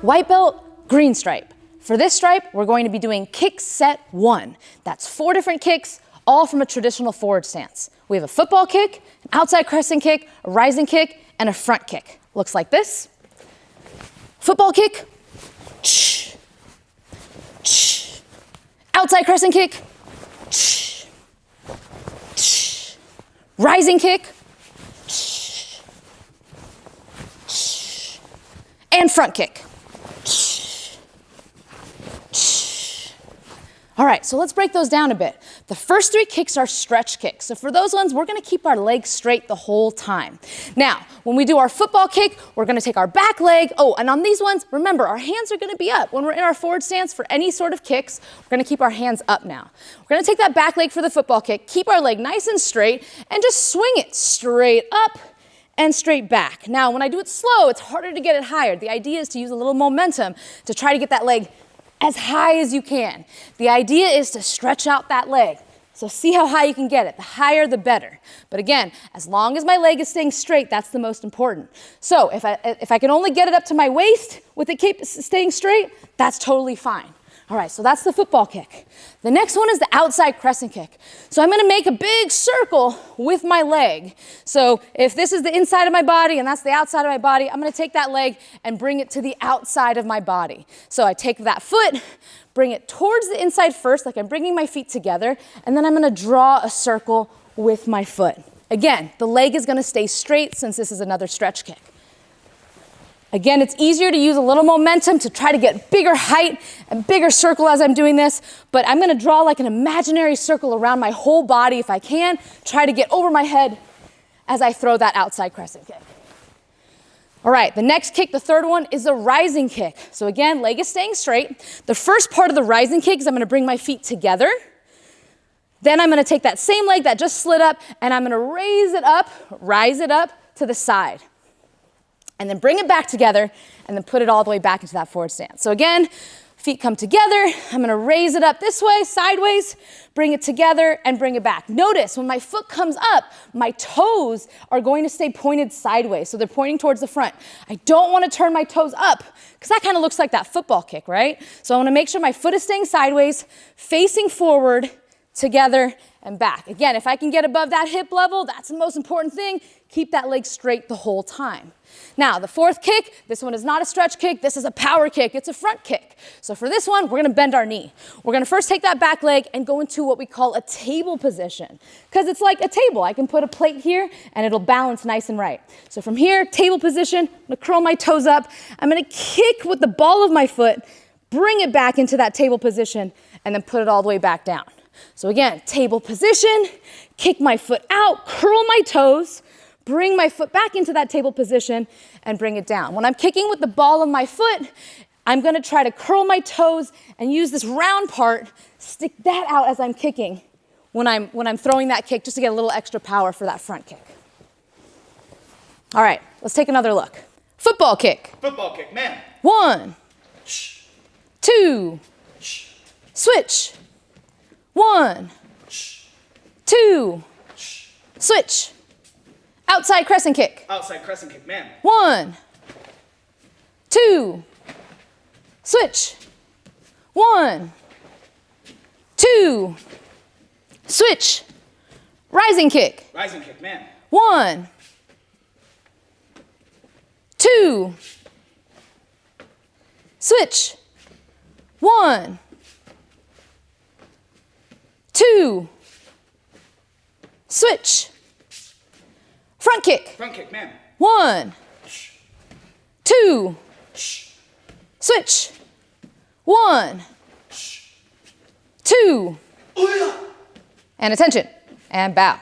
white belt, green stripe. For this stripe, we're going to be doing kick set 1. That's 4 different kicks, all from a traditional forward stance. We have a football kick, an outside crescent kick, a rising kick, and a front kick. Looks like this. Football kick. Outside crescent kick. Rising kick. And front kick. All right, so let's break those down a bit. The first 3 kicks are stretch kicks. So for those ones, we're gonna keep our legs straight the whole time. Now, when we do our football kick, we're gonna take our back leg. Oh, and on these ones, remember, our hands are gonna be up. When we're in our forward stance for any sort of kicks, we're gonna keep our hands up now. We're gonna take that back leg for the football kick, keep our leg nice and straight, and just swing it straight up and straight back. Now, when I do it slow, it's harder to get it higher. The idea is to use a little momentum to try to get that leg as high as you can. The idea is to stretch out that leg. So see how high you can get it. The higher, the better. But again, as long as my leg is staying straight, that's the most important. So if I can only get it up to my waist with it staying straight, that's totally fine. All right, so that's the football kick. The next one is the outside crescent kick. So I'm gonna make a big circle with my leg. So if this is the inside of my body and that's the outside of my body, I'm gonna take that leg and bring it to the outside of my body. So I take that foot, bring it towards the inside first, like I'm bringing my feet together, and then I'm gonna draw a circle with my foot. Again, the leg is gonna stay straight since this is another stretch kick. Again, it's easier to use a little momentum to try to get bigger height and bigger circle as I'm doing this, but I'm gonna draw like an imaginary circle around my whole body if I can, try to get over my head as I throw that outside crescent kick. All right, the next kick, the third one, is a rising kick. So again, leg is staying straight. The first part of the rising kick is I'm gonna bring my feet together. Then I'm gonna take that same leg that just slid up and I'm gonna rise it up to the side. And then bring it back together and then put it all the way back into that forward stance. So again, feet come together. I'm gonna raise it up this way, sideways, bring it together and bring it back. Notice when my foot comes up, my toes are going to stay pointed sideways. So they're pointing towards the front. I don't wanna turn my toes up because that kind of looks like that football kick, right? So I wanna make sure my foot is staying sideways, facing forward, together and back. Again, if I can get above that hip level, that's the most important thing. Keep that leg straight the whole time. Now, the fourth kick, this one is not a stretch kick, this is a power kick, it's a front kick. So for this one, we're gonna bend our knee. We're gonna first take that back leg and go into what we call a table position, because it's like a table. I can put a plate here and it'll balance nice and right. So from here, table position, I'm gonna curl my toes up, I'm gonna kick with the ball of my foot, bring it back into that table position, and then put it all the way back down. So again, table position, kick my foot out, curl my toes, bring my foot back into that table position and bring it down. When I'm kicking with the ball of my foot, I'm gonna try to curl my toes and use this round part, stick that out as I'm kicking when I'm throwing that kick just to get a little extra power for that front kick. All right, let's take another look. Football kick. Football kick, man. 1, 2, switch. 1, 2, switch. Outside crescent kick. Outside crescent kick, man. 1, 2, switch. 1, 2, switch. Rising kick. Rising kick, man. 1, 2, switch. 1, 2, switch. Front kick. Front kick, man. 1, 2, switch. 1, 2, and attention, and bow.